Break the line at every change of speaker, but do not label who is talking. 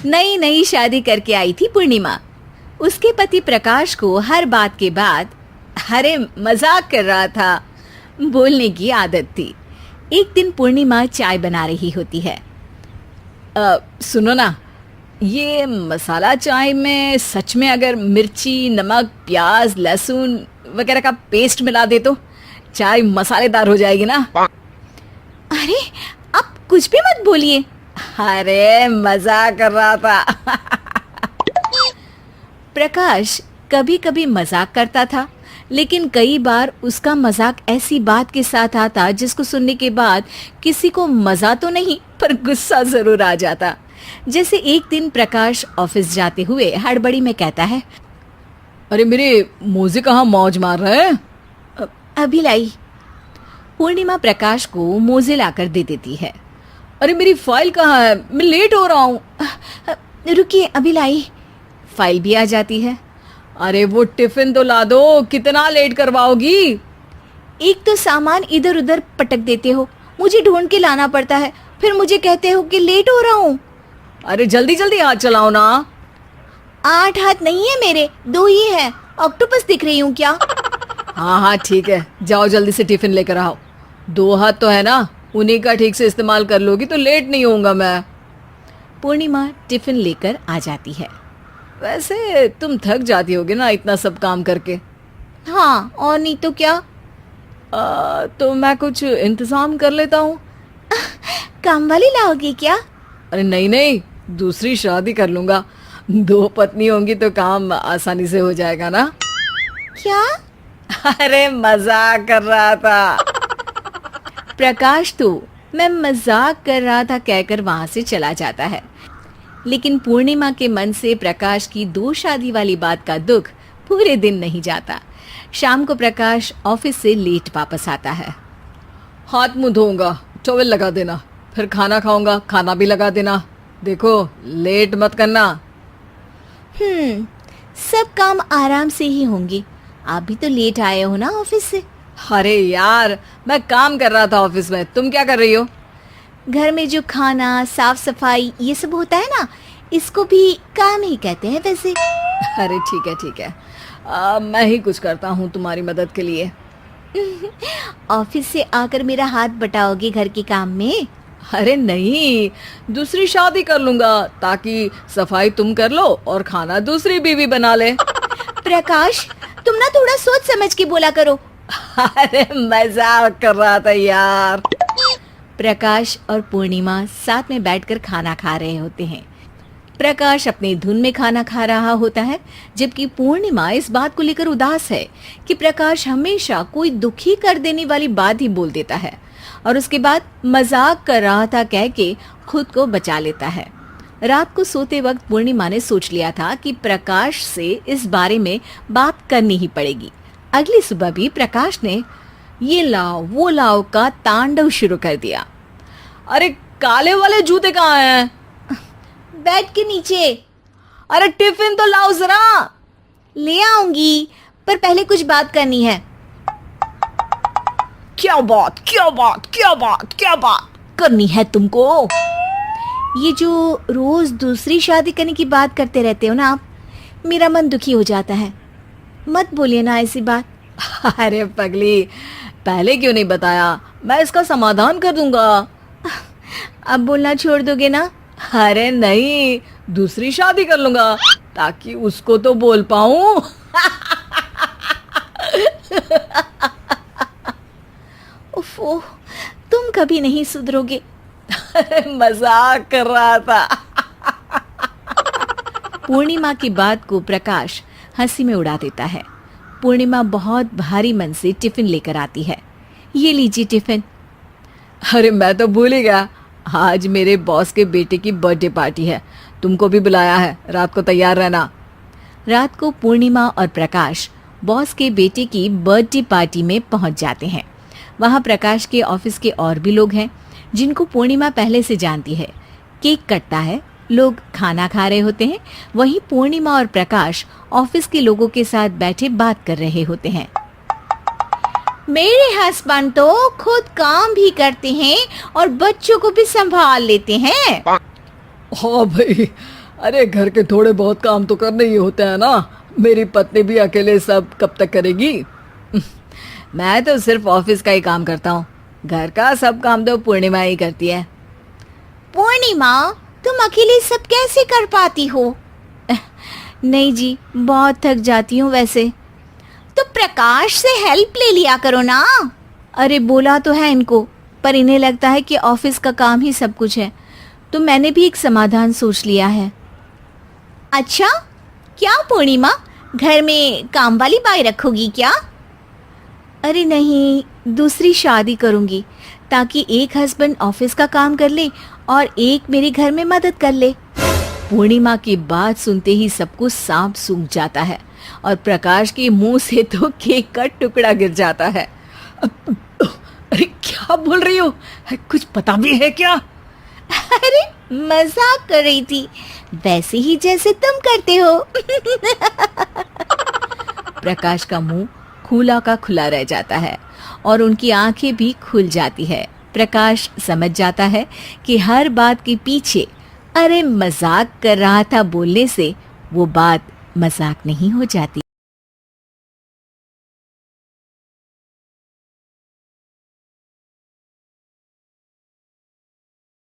नई नई शादी करके आई थी पूर्णिमा। उसके पति प्रकाश को हर बात के बाद अरे मजाक कर रहा था बोलने की आदत थी। एक दिन पूर्णिमा चाय बना रही होती है। सुनो ना, ये मसाला चाय में सच में अगर मिर्ची, नमक, प्याज, लहसुन वगैरह का पेस्ट मिला दे तो चाय मसालेदार हो जाएगी ना। अरे आप कुछ भी मत बोलिए। अरे मजाक कर रहा था। प्रकाश कभी कभी मजाक करता था, लेकिन कई बार उसका मजाक ऐसी बात के साथ आता जिसको सुनने के बाद किसी को मजा तो नहीं पर गुस्सा जरूर आ जाता। जैसे एक दिन प्रकाश ऑफिस जाते हुए हड़बड़ी में कहता है, अरे मेरे मोजे कहाँ मौज मार रहे हैं? अभी लाई। पूर्णिमा प्रकाश को मोजे लाकर दे देती है। अरे मेरी फाइल कहाँ है? मैं लेट हो रहा हूँ। रुकिए अभी लाई। फाइल भी आ जाती है। अरे वो टिफिन तो ला दो, कितना लेट करवाओगी? एक तो सामान इधर उधर पटक देते हो, मुझे ढूंढ के लाना पड़ता है, फिर मुझे कहते हो कि लेट हो रहा हूँ। अरे जल्दी जल्दी हाथ चलाओ ना। 8 हाथ नहीं है मेरे, 2 ही है। ऑक्टोपस दिख रही हूँ क्या? हाँ हाँ ठीक है, जाओ जल्दी से टिफिन लेकर आओ। 2 हाथ तो है ना, उन्हीं का ठीक से इस्तेमाल कर लोगी तो लेट नहीं होऊंगा मैं। पूर्णिमा टिफिन लेकर आ जाती है। वैसे तुम थक जाती होगी ना इतना सब काम करके। हाँ और नहीं तो क्या। तो मैं कुछ इंतजाम कर लेता हूँ। काम वाली लाओगी क्या? अरे नहीं नहीं, दूसरी शादी कर लूंगा। 2 पत्नी होंगी तो काम आसानी से हो जाएगा ना। क्या? अरे मजाक कर रहा था। प्रकाश तो मैं मजाक कर रहा था कहकर वहां से चला जाता है, लेकिन पूर्णिमा के मन से प्रकाश की 2 शादी वाली बात का दुख पूरे दिन नहीं जाता। शाम को प्रकाश ऑफिस से लेट वापस आता है। हाथ मुंह धोऊंगा, टॉवेल लगा देना, फिर खाना खाऊंगा, खाना भी लगा देना। देखो लेट मत करना। सब काम आराम से ही होंगे। आप भी तो लेट आए हो ना ऑफिस से। अरे यार मैं काम कर रहा था ऑफिस में, तुम क्या कर रही हो? घर में जो खाना, साफ सफाई ये सब होता है ना, इसको भी काम ही कहते हैं वैसे। अरे ठीक है, मैं ही कुछ करता हूँ तुम्हारी मदद के लिए। ऑफिस से आकर मेरा हाथ बटाओगे घर के काम में? अरे नहीं, दूसरी शादी कर लूंगा ताकि सफाई तुम कर लो और खाना दूसरी बीवी बना ले। प्रकाश तुम ना थोड़ा सोच समझ के बोला करो। अरे मजाक कर रहा था यार। प्रकाश और पूर्णिमा साथ में बैठकर खाना खा रहे होते हैं। प्रकाश अपनी धुन में खाना खा रहा होता है, जबकि पूर्णिमा इस बात को लेकर उदास है कि प्रकाश हमेशा कोई दुखी कर देने वाली बात ही बोल देता है और उसके बाद मजाक कर रहा था कह के खुद को बचा लेता है। रात को सोते वक्त पूर्णिमा ने सोच लिया था कि प्रकाश से इस बारे में बात करनी ही पड़ेगी। अगली सुबह भी प्रकाश ने ये लाओ वो लाओ का तांडव शुरू कर दिया। अरे काले वाले जूते कहाँ हैं? बेड के नीचे। अरे टिफिन तो लाओ जरा। ले आऊंगी, पर पहले कुछ बात करनी है। क्या बात करनी है तुमको? ये जो रोज दूसरी शादी करने की बात करते रहते हो ना आप, मेरा मन दुखी हो जाता है। मत बोलिए ना ऐसी बात। अरे पगली, पहले क्यों नहीं बताया? मैं इसका समाधान कर दूंगा। अब बोलना छोड़ दोगे ना? अरे नहीं, दूसरी शादी कर लूंगा ताकि उसको तो बोल पाऊं। उफ़, तुम कभी नहीं सुधरोगे। मजाक कर रहा था। पूर्णिमा की बात को प्रकाश हंसी में उड़ा देता है। पूर्णिमा बहुत भारी मन से टिफिन लेकर आती है। ये लीजिए टिफिन। अरे मैं तो भूल ही गया, आज मेरे बॉस के बेटे की बर्थडे पार्टी है, तुमको भी बुलाया है, रात को तैयार रहना। रात को पूर्णिमा और प्रकाश बॉस के बेटे की बर्थडे पार्टी में पहुंच जाते हैं। वहां प्रकाश के ऑफिस के और भी लोग हैं जिनको पूर्णिमा पहले से जानती है। केक कटता है, लोग खाना खा रहे होते हैं। वहीं पूर्णिमा और प्रकाश ऑफिस के लोगों के साथ बैठे बात कर रहे होते हैं। मेरे हस्बैंड तो खुद काम भी करते हैं और बच्चों को भी संभाल लेते हैं।
हाँ भाई, अरे घर के थोड़े बहुत काम तो करने ही होते हैं ना। मेरी पत्नी भी अकेले सब कब तक करेगी?
मैं तो सिर्फ ऑफिस का ही काम करता हूँ, घर का सब काम तो पूर्णिमा ही करती है।
पूर्णिमा, तुम अकेले सब कैसे कर पाती हो?
नहीं जी, बहुत थक जाती हूँ वैसे।
तो प्रकाश से हेल्प ले लिया करो ना।
अरे बोला तो है इनको, पर इन्हें लगता है कि ऑफिस का काम ही सब कुछ है, तो मैंने भी एक समाधान सोच लिया है।
अच्छा, क्या पूर्णिमा, घर में काम वाली बाई रखोगी क्या?
अरे नहीं, दूसरी शादी करूंगी ताकि एक हस्बैंड ऑफिस का काम कर ले और एक मेरे घर में मदद कर ले। पूर्णिमा की बात सुनते ही सब कुछ सांप सूख जाता है और प्रकाश के मुंह से तो केक का टुकड़ा गिर जाता है।
अरे क्या बोल रही हो? कुछ पता भी है क्या?
अरे मजाक कर रही थी, वैसे ही जैसे तुम करते हो।
प्रकाश का मुंह खुला का खुला रह जाता है और उनकी आंखें भी खुल जाती है। प्रकाश समझ जाता है कि हर बात के पीछे अरे मजाक कर रहा था बोलने से वो बात मजाक नहीं हो जाती।